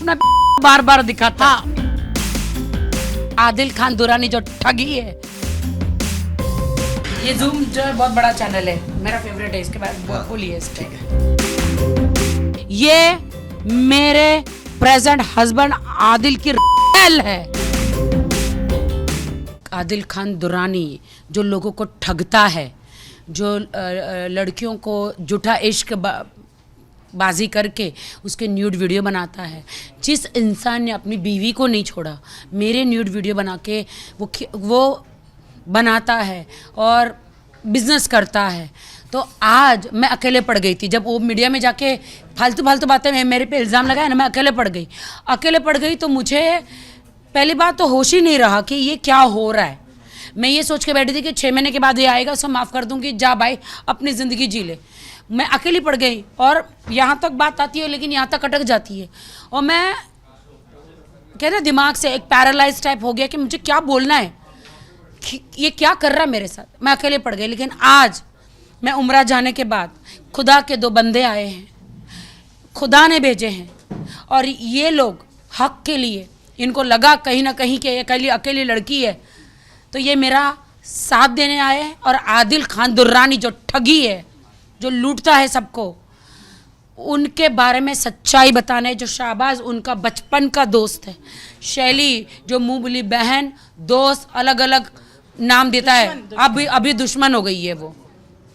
अपना बार बार दिखाता। हाँ। आदिल खान दुरानी जो ठगी है, ये जूम जो है बहुत बड़ा चैनल है, मेरा फेवरेट है, इसके बारे बोलिए इस पे। ये मेरे प्रेजेंट हस्बैंड आदिल की है। आदिल खान दुरानी जो लोगों को ठगता है, जो लड़कियों को झूठा इश्क बाजी करके उसके न्यूड वीडियो बनाता है। जिस इंसान ने अपनी बीवी को नहीं छोड़ा, मेरे न्यूड वीडियो बना के वो बनाता है और बिजनेस करता है। तो आज मैं अकेले पड़ गई थी, जब वो मीडिया में जाके फालतू बातें मेरे पे इल्ज़ाम लगाया ना, मैं अकेले पड़ गई। तो मुझे पहली बात तो होश ही नहीं रहा कि ये क्या हो रहा है। मैं ये सोच के बैठी थी कि 6 महीने के बाद ये आएगा, उसको माफ़ कर दूंगी, जा भाई अपनी ज़िंदगी जी ले। मैं अकेली पड़ गई और यहाँ तक बात आती है लेकिन यहाँ तक अटक जाती है, और मैं कहते दिमाग से एक पैरालाइज टाइप हो गया कि मुझे क्या बोलना है, ये क्या कर रहा है मेरे साथ। मैं अकेले पड़ गई। लेकिन आज मैं उम्रा जाने के बाद खुदा के 2 बंदे आए हैं, खुदा ने भेजे हैं, और ये लोग हक के लिए, इनको लगा कहीं ना कहीं कि अकेली लड़की है, तो ये मेरा साथ देने आए हैं। और आदिल खान दुर्रानी जो ठगी है, जो लूटता है सबको, उनके बारे में सच्चाई बताने, जो शाहबाज उनका बचपन का दोस्त है, शैली जो मुँह बोली बहन, दोस्त, अलग अलग नाम देता है, अभी दुश्मन हो गई है वो,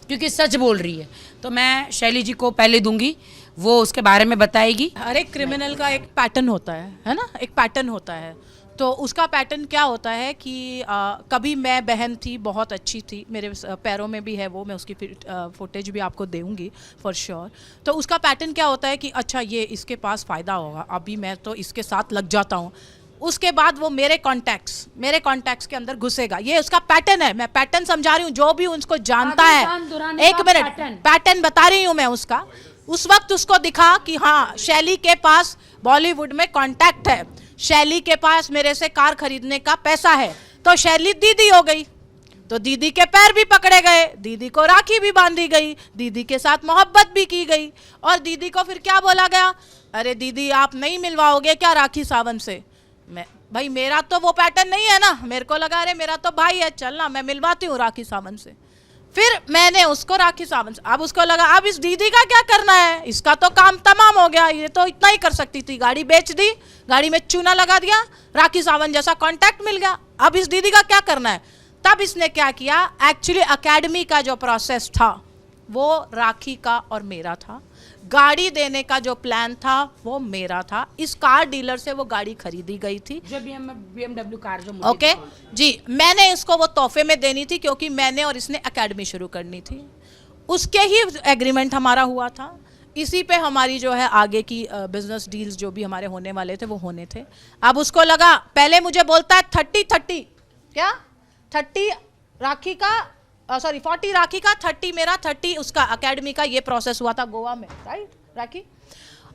क्योंकि सच बोल रही है। तो मैं शैली जी को पहले दूंगी, वो उसके बारे में बताएगी। हर एक क्रिमिनल का एक पैटर्न होता है ना, एक पैटर्न होता है। तो उसका पैटर्न क्या होता है कि कभी मैं बहन थी, बहुत अच्छी थी, मेरे पैरों में भी है वो, मैं उसकी फुटेज भी आपको दूंगी फॉर श्योर। तो उसका पैटर्न क्या होता है कि अच्छा ये इसके पास फ़ायदा होगा, अभी मैं तो इसके साथ लग जाता हूँ। उसके बाद वो मेरे कॉन्टैक्ट्स के अंदर घुसेगा। ये उसका पैटर्न है, मैं पैटर्न समझा रही हूँ। जो भी उसको जानता है, एक मिनट, पैटर्न बता रही हूँ मैं उसका। उस वक्त उसको दिखा कि हाँ शैली के पास बॉलीवुड में कॉन्टैक्ट है, शैली के पास मेरे से कार खरीदने का पैसा है, तो शैली दीदी हो गई। तो दीदी के पैर भी पकड़े गए, दीदी को राखी भी बांधी गई, दीदी के साथ मोहब्बत भी की गई, और दीदी को फिर क्या बोला गया, अरे दीदी आप नहीं मिलवाओगे क्या राखी सावंत से? भाई मेरा तो वो पैटर्न नहीं है ना, मेरे को लगा अरे मेरा तो भाई है, चल ना मैं मिलवाती हूँ राखी सावंत से। फिर मैंने उसको राखी सावंत से, अब उसको लगा अब इस दीदी का क्या करना है, इसका तो काम तमाम हो गया, ये तो इतना ही कर सकती थी, गाड़ी बेच दी, गाड़ी में चूना लगा दिया, राखी सावंत जैसा कॉन्टैक्ट मिल गया, अब इस दीदी का क्या करना है। तब इसने क्या किया, एक्चुअली एकेडमी का जो प्रोसेस था वो राखी का और मेरा था, गाड़ी देने का जो प्लान था वो मेरा था। इस कार डीलर से वो गाड़ी खरीदी गई थी, जो BMW कार जो मुझे ओके जी, मैंने इसको वो तोहफे में देनी थी, क्योंकि मैंने और इसने एकेडमी शुरू करनी थी। उसके ही एग्रीमेंट हमारा हुआ था, इसी पे हमारी जो है आगे की बिजनेस डील्स जो भी हमारे होने वाले थे वो होने थे। अब उसको लगा, पहले मुझे बोलता है 30 क्या 30 राखी का, सॉरी 40 राखी का, 30 मेरा, 30 उसका, एकेडमी का। ये प्रोसेस हुआ था गोवा में, राइट राखी।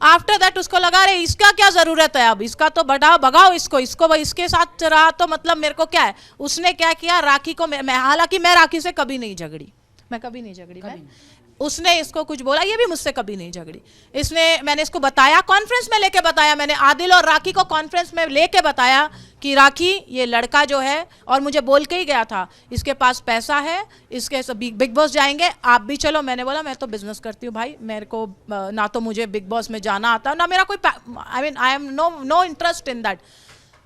आफ्टर दैट उसको लगा रहे इसका क्या ज़रूरत है, अब इसका तो भगाओ इसको इसके साथ रहा तो मतलब मेरे को क्या है। उसने क्या किया, राखी को मैं हालांकि मैं राखी से कभी नहीं झगड़ी, उसने इसको कुछ बोला, ये भी मुझसे कभी नहीं झगड़ी। मैंने इसको बताया, कॉन्फ्रेंस में लेके बताया, मैंने आदिल और राखी को कॉन्फ्रेंस में लेके बताया कि राखी ये लड़का जो है, और मुझे बोल के ही गया था इसके पास पैसा है, इसके बिग बॉस जाएंगे, आप भी चलो। मैंने बोला मैं तो बिजनेस करती हूँ भाई, मेरे को ना तो मुझे बिग बॉस में जाना आता ना मेरा कोई, I am no interest in that.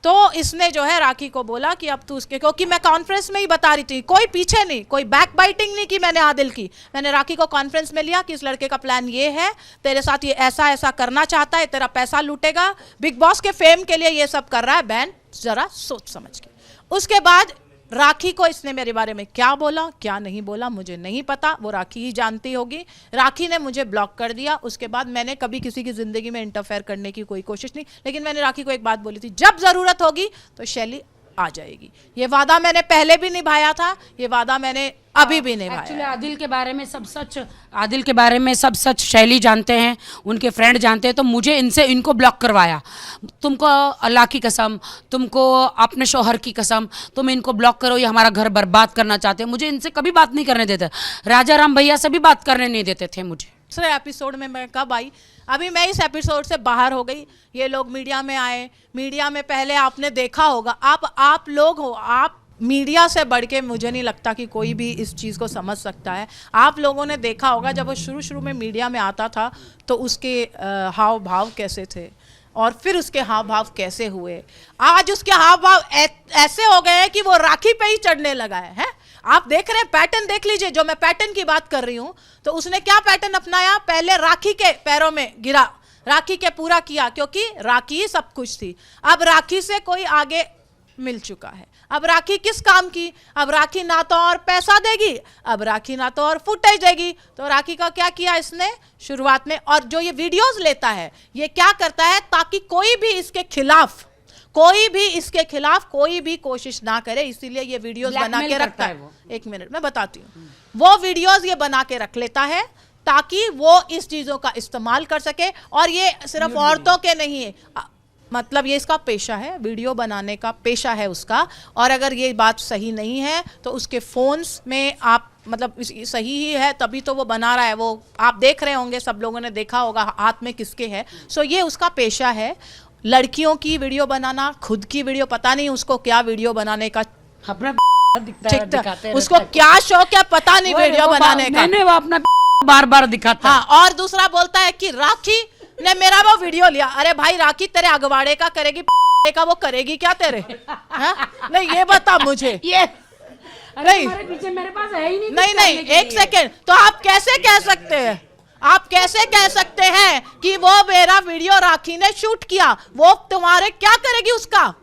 तो इसने जो है राखी को बोला कि अब तू उसके, क्योंकि मैं कॉन्फ्रेंस में ही बता रही थी, कोई पीछे नहीं, कोई बैक बाइटिंग नहीं की मैंने आदिल की। मैंने राखी को कॉन्फ्रेंस में लिया कि इस लड़के का प्लान ये है, तेरे साथ ये ऐसा ऐसा करना चाहता है, तेरा पैसा लूटेगा, बिग बॉस के फेम के लिए ये सब कर रहा है, बहन जरा सोच समझ के। उसके बाद राखी को इसने मेरे बारे में क्या बोला क्या नहीं बोला मुझे नहीं पता, वो राखी ही जानती होगी। राखी ने मुझे ब्लॉक कर दिया। उसके बाद मैंने कभी किसी की ज़िंदगी में इंटरफेयर करने की कोई कोशिश नहीं, लेकिन मैंने राखी को एक बात बोली थी, जब ज़रूरत होगी तो शैली आ जाएगी। ये वादा मैंने पहले भी निभाया था, ये वादा मैंने अभी भी निभाया। एक्चुअली आदिल के बारे में सब सच शैली जानते हैं, उनके फ्रेंड जानते हैं, तो मुझे इनको ब्लॉक करवाया। तुमको अल्लाह की कसम, तुमको अपने शोहर की कसम, तुम इनको ब्लॉक करो, ये हमारा घर बर्बाद करना चाहते हैं। मुझे इनसे कभी बात नहीं करने देते, राजा राम भैया से भी बात करने नहीं देते थे मुझे। दूसरे एपिसोड में मैं कब आई, अभी मैं इस एपिसोड से बाहर हो गई, ये लोग मीडिया में आए। मीडिया में पहले आपने देखा होगा, आप लोग हो, आप मीडिया से बढ़ के मुझे नहीं लगता कि कोई भी इस चीज़ को समझ सकता है। आप लोगों ने देखा होगा जब वो शुरू में मीडिया में आता था तो उसके हाव भाव कैसे थे और फिर उसके हाव भाव कैसे हुए। आज उसके हाव भाव ऐसे हो गए हैं कि वो राखी पे ही चढ़ने लगा है? आप देख रहे हैं, पैटर्न देख लीजिए। जो मैं पैटर्न की बात कर रही हूं तो उसने क्या पैटर्न अपनाया, पहले राखी के पैरों में गिरा, राखी के पूरा किया क्योंकि राखी ही सब कुछ थी। अब राखी से कोई आगे मिल चुका है। अब राखी किस काम की, अब राखी ना तो और पैसा देगी, अब राखी ना तो और फुटेज देगी। तो राखी का क्या किया इसने शुरुआत में, और जो ये वीडियोस लेता है ये क्या करता है ताकि कोई भी इसके खिलाफ कोई भी कोशिश ना करे, इसीलिए ये वीडियोस बना के रखता है। एक मिनट मैं बताती हूँ। वो वीडियोस ये बना के रख लेता है ताकि वो इस चीजों का इस्तेमाल कर सके। और ये सिर्फ औरतों के नहीं है, मतलब ये इसका पेशा है, वीडियो बनाने का पेशा है उसका। और अगर ये बात सही नहीं है तो उसके फोन्स में आप मतलब सही ही है तभी तो वो बना रहा है। वो आप देख रहे होंगे, सब लोगों ने देखा होगा हाथ में किसके है। सो ये उसका पेशा है, लड़कियों की वीडियो बनाना, खुद की वीडियो पता नहीं उसको क्या वीडियो बनाने का अपना दिखता है, उसको क्या शौक है पता नहीं वीडियो बनाने का। मैंने वो अपना बार दिखाता। हाँ, और दूसरा बोलता है कि राखी ने मेरा वो वीडियो लिया। अरे भाई, राखी तेरे अगवाड़े का करेगी का, वो करेगी क्या तेरे? नहीं ये बता मुझे। ये नहीं पीछे मेरे पास है ही नहीं, एक सेकेंड। तो आप कैसे कह सकते हैं कि वो मेरा वीडियो राखी ने शूट किया, वो तुम्हारे क्या करेगी उसका?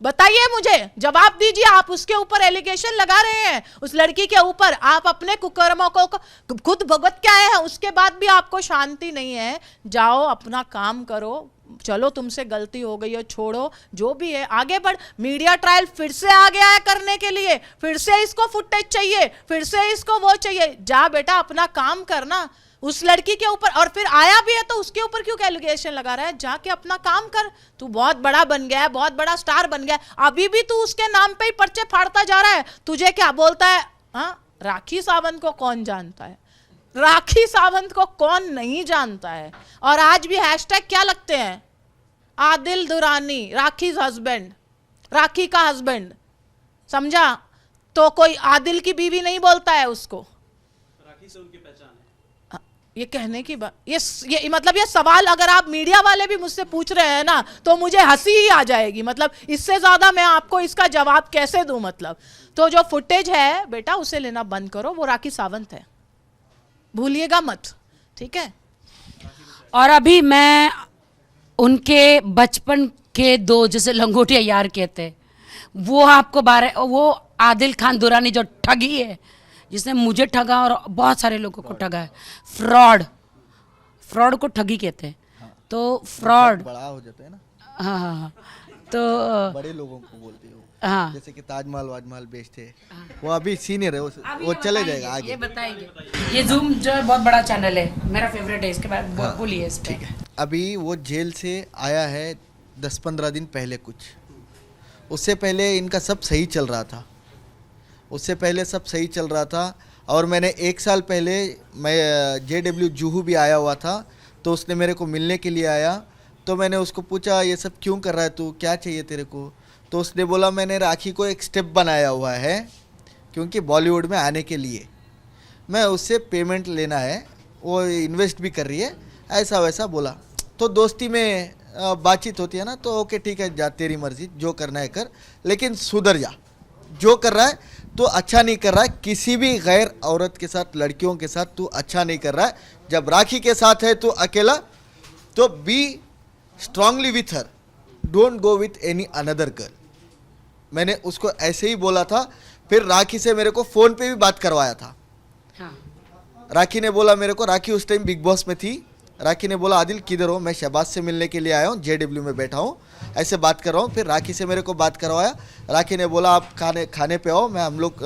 बताइए मुझे, जवाब दीजिए। आप उसके ऊपर एलिगेशन लगा रहे हैं, उस लड़की के ऊपर। आप अपने कुकर्मों को खुद भुगत के आए हैं, उसके बाद भी आपको शांति नहीं है। जाओ अपना काम करो, चलो तुमसे गलती हो गई है, छोड़ो जो भी है, आगे बढ़। मीडिया ट्रायल फिर से आ गया है करने के लिए, फिर से इसको फुटेज चाहिए, फिर से इसको वो चाहिए। जा बेटा अपना काम करना उस लड़की के ऊपर। और फिर आया भी है तो उसके ऊपर क्यों एलिगेशन लगा रहा है? जाके अपना काम कर। तू बहुत बड़ा बन गया है, बहुत बड़ा स्टार बन गया है, अभी भी तू उसके नाम पे ही पर्चे फाड़ता जा रहा है। तुझे क्या बोलता है? हाँ, राखी सावंत को कौन जानता है? राखी सावंत को कौन नहीं जानता है? और आज भी हैशटैग क्या लगते हैं? आदिल दुरानी, राखी हस्बैंड, राखी का हस्बैंड। समझा? तो कोई आदिल की बीवी नहीं बोलता है उसको। राखी से उनकी पहचान है। ये कहने की बात, ये मतलब ये सवाल अगर आप मीडिया वाले भी मुझसे पूछ रहे हैं ना तो मुझे हंसी ही आ जाएगी। मतलब इससे ज्यादा मैं आपको इसका जवाब कैसे दूं? मतलब तो जो फुटेज है बेटा उसे लेना बंद करो, वो राखी सावंत है, भूलिएगा मत, ठीक है? और अभी मैं उनके बचपन के दो, जैसे लंगोटिया यार कहते हैं, वो आपको वो आदिल खान दुरानी जो ठगी है, जिसने मुझे ठगा और बहुत सारे लोगों को ठगा है। फ्रॉड को ठगी कहते हैं। हाँ, तो फ्रॉड बड़ा हो जाता है ना। हाँ तो बड़े लोगों को बोलते हो, हाँ, जैसे कि ताजमहल वाजमहल बेचते हैं, वो अभी सीनियर है, वो चले जाएगा आगे। ये बताएंगे। ये जूम जो है बहुत बड़ा चैनल है, मेरा फेवरेट है, इसके बाद बोलिए इस पे। ठीक है, अभी वो जेल से आया है 10-15 दिन पहले कुछ। उससे पहले इनका सब सही चल रहा था। और मैंने 1 साल पहले मैं JW जुहू भी आया हुआ था, तो उसने मेरे को मिलने के लिए आया। तो मैंने उसको पूछा ये सब क्यों कर रहा है तू, क्या चाहिए तेरे को? तो उसने बोला मैंने राखी को एक स्टेप बनाया हुआ है क्योंकि बॉलीवुड में आने के लिए मैं उससे पेमेंट लेना है, वो इन्वेस्ट भी कर रही है, ऐसा वैसा बोला। तो दोस्ती में बातचीत होती है ना, तो ओके ठीक है, जा तेरी मर्जी, जो करना है कर, लेकिन सुधर जा। जो कर रहा है तो अच्छा नहीं कर रहा है, किसी भी गैर औरत के साथ, लड़कियों के साथ तू अच्छा नहीं कर रहा है। जब राखी के साथ है तो अकेला, तो be strongly with her, don't go with any another girl. मैंने उसको ऐसे ही बोला था। फिर राखी से मेरे को फ़ोन पे भी बात करवाया था। हाँ। राखी ने बोला मेरे को, राखी उस टाइम बिग बॉस में थी, राखी ने बोला आदिल किधर हो? मैं शहबाज से मिलने के लिए आया हूँ, JW में बैठा हूँ, ऐसे बात कर रहा हूँ। फिर राखी से मेरे को बात करवाया। राखी ने बोला आप खाने पे आओ, मैं हम लोग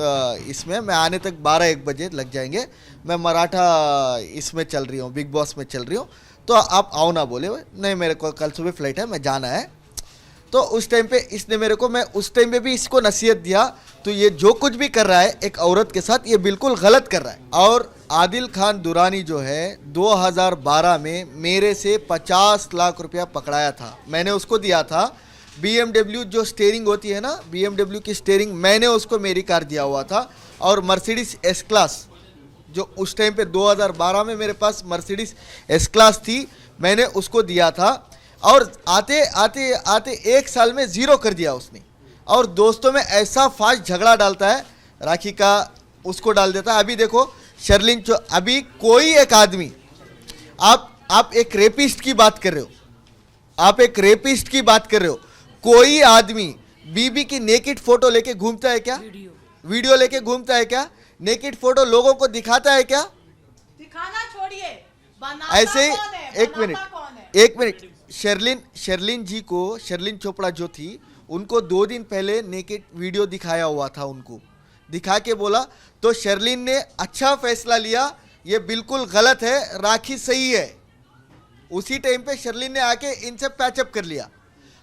इसमें मैं आने तक 12-1 बजे लग जाएंगे, मैं मराठा इसमें चल रही हूँ, बिग बॉस में चल रही हूँ, तो आप आओ ना। बोले नहीं मेरे को कल सुबह फ्लाइट है, मैं जाना है। तो उस टाइम पे इसने मेरे को, मैं उस टाइम पे भी इसको नसीहत दिया, तो ये जो कुछ भी कर रहा है एक औरत के साथ ये बिल्कुल गलत कर रहा है। और आदिल खान दुरानी जो है 2012 में मेरे से 50 लाख रुपया पकड़ाया था, मैंने उसको दिया था। BMW जो स्टीयरिंग होती है ना, BMW की स्टीयरिंग मैंने उसको मेरी कार दिया हुआ था। और मर्सिडीज एस क्लास जो उस टाइम पे 2012 में मेरे पास मर्सिडीज एस क्लास थी, मैंने उसको दिया था। और आते आते आते 1 साल में ज़ीरो कर दिया उसने। और दोस्तों में ऐसा फास्ट झगड़ा डालता है, राखी का उसको डाल देता है। अभी देखो शर्लिन, अभी कोई एक आदमी, आप एक रेपिस्ट की बात कर रहे हो, आप एक रेपिस्ट की बात कर रहे हो, कोई आदमी बीबी की नेकेड फोटो लेके घूमता है क्या? वीडियो लेके घूमता है क्या? नेकेड फोटो लोगों को दिखाता है क्या? दिखाना छोड़िए, बनाता ऐसे कौन है? एक मिनट, बनाता कौन है? एक मिनट, शर्लिन जी को, शर्लिन चोपड़ा जो थी उनको 2 दिन पहले नेकेड वीडियो दिखाया हुआ था, उनको दिखा के बोला, तो शर्लिन ने अच्छा फैसला लिया, ये बिल्कुल गलत है, राखी सही है। उसी टाइम पे शर्लिन ने आके इनसे पैचअप कर लिया।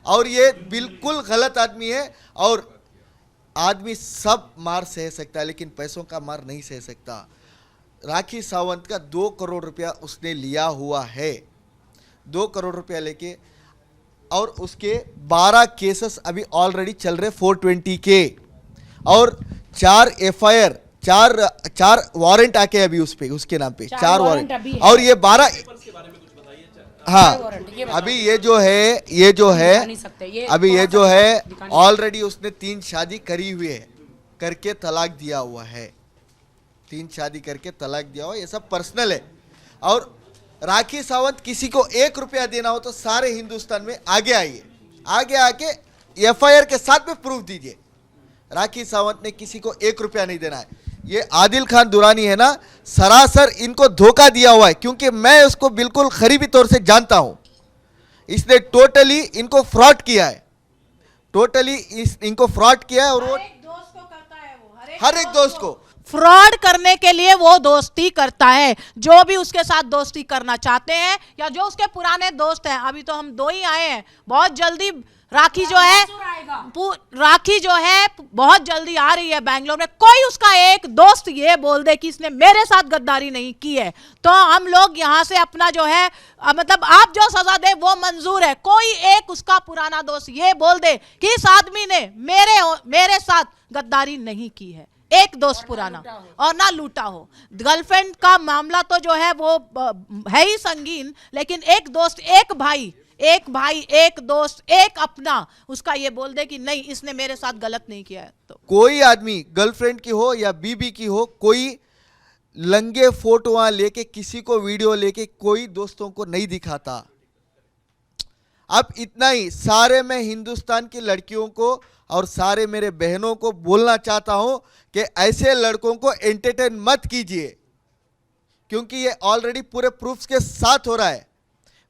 और ये बिल्कुल गलत आदमी है। और आदमी सब मार सह सकता है लेकिन पैसों का मार नहीं सह सकता। राखी सावंत का 2 करोड़ रुपया उसने लिया हुआ है, 2 करोड़ रुपया लेके, और उसके 12 केसेस अभी ऑलरेडी चल रहे 420 के, और 4 FIR, 4 वारंट आके अभी उस पे, उसके नाम पे 4 वारंट अभी है। और ये 12, हाँ अभी ये जो है दिखा नहीं सकते, ये अभी ये थोड़ा जो सा है दिखा नहीं ऑलरेडी उसने 3 शादी करी हुई है, करके तलाक दिया हुआ है, 3 शादी करके तलाक दिया हुआ, ये सब पर्सनल है। और राखी सावंत किसी को 1 रुपया देना हो तो सारे हिंदुस्तान में आगे आइए, आगे आके FIR के साथ में प्रूफ दीजिए। राखी सावंत ने किसी को 1 रुपया नहीं देना है। ये आदिल खान दुरानी है ना, सरासर इनको धोखा दिया हुआ है, क्योंकि मैं उसको बिल्कुल करीबी तौर से जानता हूं। इसने टोटली इनको फ्रॉड किया है, टोटली इनको फ्रॉड किया है। और वो हर एक दोस्त को करता है, वो हर एक दोस्त को फ्रॉड करने के लिए वो दोस्ती करता है। जो भी उसके साथ दोस्ती करना चाहते हैं या जो उसके पुराने दोस्त हैं, अभी तो हम 2 ही आए हैं, बहुत जल्दी राखी जो है, राखी जो है बहुत जल्दी आ रही है बैंगलोर में। कोई उसका एक दोस्त ये बोल दे कि इसने मेरे साथ गद्दारी नहीं की है, तो हम लोग यहाँ से अपना जो है, मतलब आप जो सजा दे वो मंजूर है। कोई एक उसका पुराना दोस्त ये बोल दे कि इस आदमी ने मेरे साथ गद्दारी नहीं की है, एक दोस्त पुराना, और ना लूटा हो। गर्लफ्रेंड का मामला तो जो है वो है ही संगीन, लेकिन एक दोस्त, एक भाई, एक दोस्त, एक अपना उसका ये बोल दे कि नहीं इसने मेरे साथ गलत नहीं किया है, तो कोई आदमी गर्लफ्रेंड की हो या बीबी की हो, कोई लंगे फोटोआं लेके, किसी को वीडियो लेके कोई दोस्तों को नहीं दिखाता। अब इतना ही, सारे मैं हिंदुस्तान की लड़कियों को और सारे मेरे बहनों को बोलना चाहता हूं कि ऐसे लड़कों को एंटरटेन मत कीजिए, क्योंकि ये ऑलरेडी पूरे प्रूफ्स के साथ हो रहा है।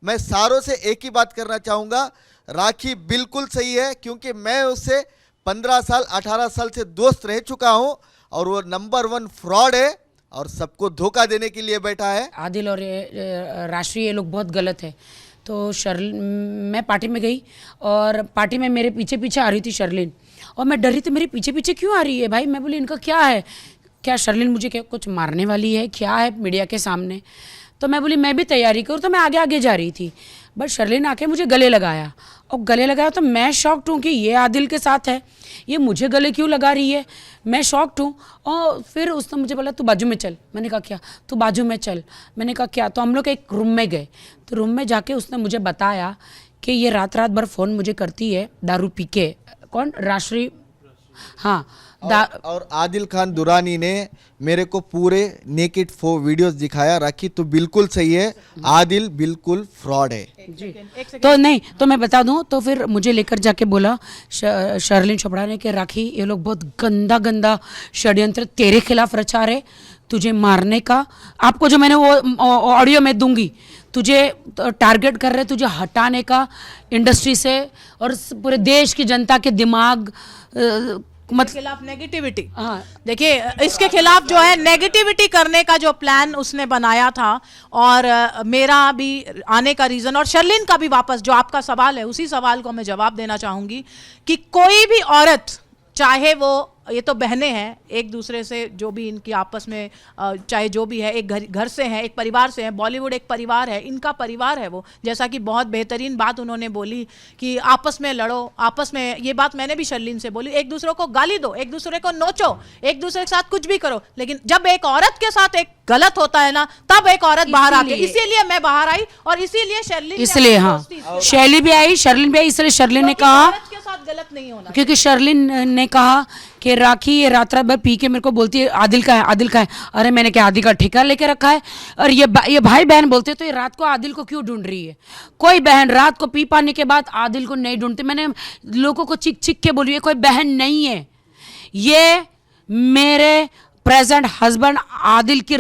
मैं सारों से एक ही बात करना चाहूँगा, राखी बिल्कुल सही है, क्योंकि मैं उससे 15 साल 18 साल से दोस्त रह चुका हूँ, और वो नंबर 1 फ्रॉड है और सबको धोखा देने के लिए बैठा है। आदिल और राष्ट्रीय ये लोग बहुत गलत है। तो मैं पार्टी में गई और पार्टी में मेरे पीछे पीछे आ रही थी शर्लिन, और मैं डर रही थी मेरे पीछे पीछे क्यों आ रही है भाई। मैं बोली इनका क्या है, क्या शर्लिन मुझे क्या कुछ मारने वाली है, क्या है मीडिया के सामने। तो मैं बोली मैं भी तैयारी करूँ, तो मैं आगे आगे जा रही थी, बट शर्लिन आके मुझे गले लगाया, और गले लगाया तो मैं शॉक्ड हूँ कि ये आदिल के साथ है, ये मुझे गले क्यों लगा रही है, मैं शॉक्ड हूँ। और फिर उसने मुझे बोला तू बाजू में चल, मैंने कहा क्या, तू बाजू में चल, मैंने कहा क्या। तो हम लोग एक रूम में गए, तो रूम में जाके उसने मुझे बताया कि ये रात रात भर फ़ोन मुझे करती है दारू पी के। कौन? राष्ट्रीय, हाँ। और आदिल खान दुरानी ने मेरे को पूरे नेकेड 4 वीडियोस दिखाया। राखी तो बिल्कुल सही है, आदिल बिल्कुल फ्रॉड है जी। तो नहीं, तो मैं बता दूं, तो फिर मुझे लेकर जाके बोला शर्लिन चोपड़ा ने कि राखी ये लोग बहुत गंदा गंदा षड्यंत्र तेरे खिलाफ रचा रहे, तुझे मारने का। आपको जो मैंने वो ऑडियो में दूंगी, तुझे टारगेट कर रहे, तुझे हटाने का इंडस्ट्री से, और पूरे देश की जनता के दिमाग मत खिलाफ नेगेटिविटी, हाँ देखिए इसके खिलाफ जो है नेगेटिविटी करने का जो प्लान उसने बनाया था, और मेरा भी आने का रीज़न और शर्लिन का भी वापस जो आपका सवाल है उसी सवाल को मैं जवाब देना चाहूँगी कि कोई भी औरत, चाहे वो, ये तो बहनें हैं एक दूसरे से, जो भी इनकी आपस में चाहे जो भी है, एक घर से हैं, एक परिवार से हैं, बॉलीवुड एक परिवार है, इनका परिवार है वो। जैसा कि बहुत बेहतरीन बात उन्होंने बोली कि आपस में लड़ो, आपस में, ये बात मैंने भी शर्लिन से बोली, एक दूसरे को गाली दो, एक दूसरे को नोचो, एक दूसरे के साथ कुछ भी करो, लेकिन जब एक औरत के साथ एक गलत होता है ना, तब एक औरत बाहर आती है। इसीलिए मैं बाहर आई और इसीलिए शर्लिन, इसलिए हाँ शैली भी आई, शर्लिन भी आई, इसलिए शर्लिन ने कहा, औरत के साथ गलत नहीं होना, क्योंकि शर्लिन ने कहा कि राखी ये रात रात भर पी के मेरे को बोलती है आदिल का है, आदिल का है। अरे मैंने क्या आदिल का ठेका लेके रखा है? और ये भाई बहन बोलते तो ये रात को आदिल को क्यों ढूंढ रही है? कोई बहन रात को पी पाने के बाद आदिल को नहीं ढूंढती। मैंने लोगों को चिक चिक के बोली, ये कोई बहन नहीं है, ये मेरे प्रेजेंट हस्बैंड आदिल की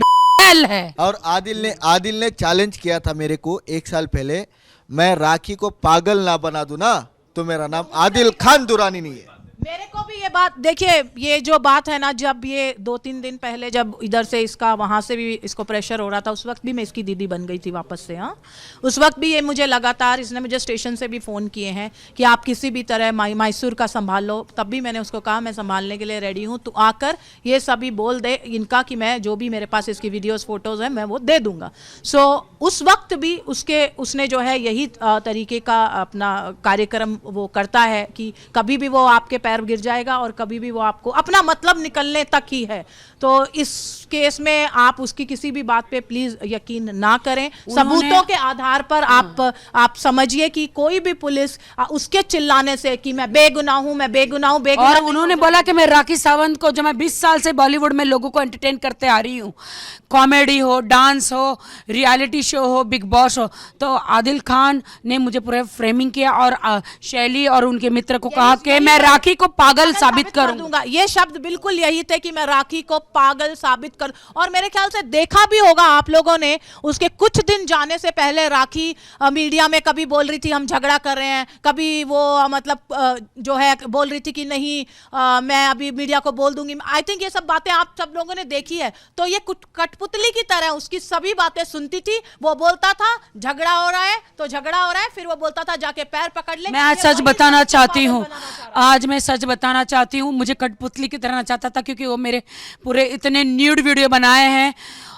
है। और आदिल ने चैलेंज किया था मेरे को 1 साल पहले, मैं राखी को पागल ना बना दूं ना तो मेरा नाम आदिल खान दुरानी नहीं है। मेरे को भी ये बात, देखिए ये जो बात है ना, जब ये 2-3 दिन पहले जब इधर से इसका वहाँ से भी इसको प्रेशर हो रहा था, उस वक्त भी मैं इसकी दीदी बन गई थी वापस से। हाँ, उस वक्त भी ये मुझे लगातार, इसने मुझे स्टेशन से भी फ़ोन किए हैं कि आप किसी भी तरह मैसूर का संभाल लो। तब भी मैंने उसको कहा मैं संभालने के लिए रेडी हूँ, तो आकर ये सभी बोल दे इनका कि मैं जो भी मेरे पास इसकी वीडियोज़ फोटोज़ हैं मैं वो दे दूँगा। सो उस वक्त भी उसने जो है यही तरीके का अपना कार्यक्रम वो करता है कि कभी भी वो आपके पैर गिर जाएगा और कभी भी वो आपको अपना मतलब निकलने तक ही है। तो इस केस में आप उसकी किसी भी बात पे प्लीज यकीन ना करें। सबूतों के आधार पर आप समझिए कि कोई भी पुलिस उसके चिल्लाने से कि मैं बेगुनाह हूं, मैं बेगुनाह हूं, बेगुनाह, और उन्होंने बोला कि मैं राखी सावंत को, जो मैं 20 साल से बॉलीवुड में लोगों को एंटरटेन करते आ रही हूँ, कॉमेडी हो, डांस हो, रियलिटी शो हो, बिग बॉस हो, तो आदिल खान ने मुझे पूरे फ्रेमिंग किया और शैली और उनके मित्र को कहा कि मैं राखी को पागल साबित करूंगा। ये शब्द बिल्कुल यही थे कि मैं राखी को पागल साबित कर। और मेरे ख्याल से देखा भी होगा आप लोगों ने, उसके कुछ दिन जाने से पहले राखी मीडिया में कभी बोल रही थी हम झगड़ा कर रहे हैं, कभी वो मतलब जो है बोल रही थी कि नहीं मैं अभी मीडिया को बोल दूंगी। आई थिंक ये सब बातें आप सब लोगों ने देखी है। तो ये कठपुतली की तरह उसकी सभी बातें सुनती थी। वो बोलता था झगड़ा हो रहा है तो झगड़ा हो रहा है, फिर वो बोलता था जाके पैर पकड़ ले। मैं आज सच बताना चाहती हूँ, आज मैं सच बताना चाहती हूँ, मुझे कठपुतली की तरह चाहता था, क्योंकि वो मेरे पूरे इतने न्यूड वीडियो बनाए हैं।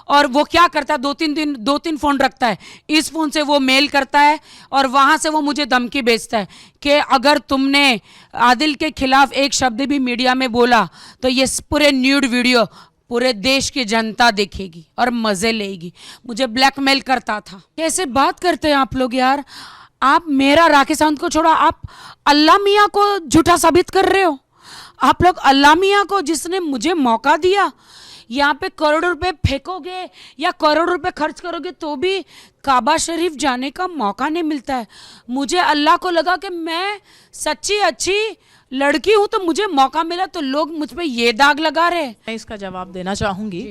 और वो क्या करता है, 2-3 फ़ोन रखता है, इस फ़ोन से वो मेल करता है और वहाँ से वो मुझे धमकी भेजता है कि अगर तुमने आदिल के खिलाफ एक शब्द भी मीडिया में बोला तो ये पूरे न्यूड वीडियो पूरे देश की जनता देखेगी और मज़े लेगी। मुझे ब्लैकमेल करता था। कैसे बात करते हैं आप लोग यार? आप मेरा राखी सावंत को छोड़ो, आप अल्लाह मियाँ को झूठा साबित कर रहे हो। आप लोग अल्लाह मियाँ को, जिसने मुझे मौका दिया, यहाँ पे करोड़ों रुपए फेंकोगे या करोड़ों रुपए खर्च करोगे तो भी काबा शरीफ जाने का मौका नहीं मिलता है। मुझे अल्लाह को लगा कि मैं सच्ची अच्छी लड़की हूँ तो मुझे मौका मिला, तो लोग मुझ पे ये दाग लगा रहे। मैं इसका जवाब देना चाहूँगी।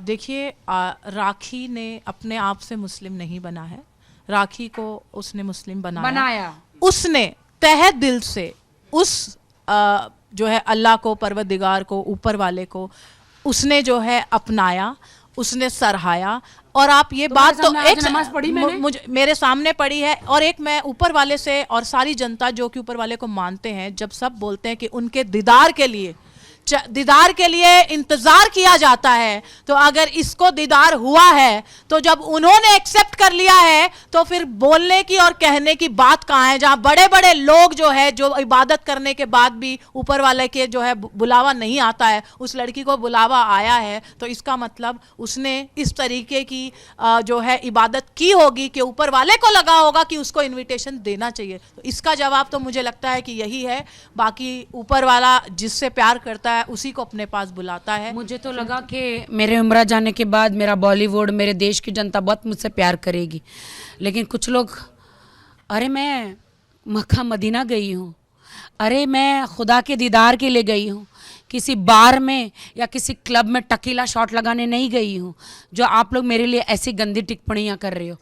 देखिए राखी ने अपने आप से मुस्लिम नहीं बना है, राखी को उसने मुस्लिम बनाया। उसने तहे दिल से उस जो है अल्लाह को, परवरदिगार को, ऊपर वाले को उसने जो है अपनाया, उसने सराहाया। और आप ये बात तो एक नमाज पढ़ी मुझे मेरे सामने पढ़ी है, और एक मैं ऊपर वाले से और सारी जनता जो कि ऊपर वाले को मानते हैं, जब सब बोलते हैं कि उनके दीदार के लिए इंतजार किया जाता है, तो अगर इसको दीदार हुआ है तो जब उन्होंने एक्सेप्ट कर लिया है तो फिर बोलने की और कहने की बात कहाँ है? जहाँ बड़े बड़े लोग जो है, जो इबादत करने के बाद भी ऊपर वाले के जो है बुलावा नहीं आता है, उस लड़की को बुलावा आया है, तो इसका मतलब उसने इस तरीके की जो है इबादत की होगी कि ऊपर वाले को लगा होगा कि उसको इन्विटेशन देना चाहिए। तो इसका जवाब तो मुझे लगता है कि यही है। बाकी ऊपर वाला जिससे प्यार करता है उसी को अपने पास बुलाता है। मुझे तो लगा कि मेरे उम्र जाने के बाद मेरा बॉलीवुड, मेरे देश की जनता बहुत मुझसे प्यार करेगी, लेकिन कुछ लोग, अरे मैं मक्का मदीना गई हूँ, अरे मैं खुदा के दीदार के लिए गई हूँ, किसी बार में या किसी क्लब में टकीला शॉट लगाने नहीं गई हूँ, जो आप लोग मेरे लिए ऐसी गंदी टिप्पणियाँ कर रहे हो।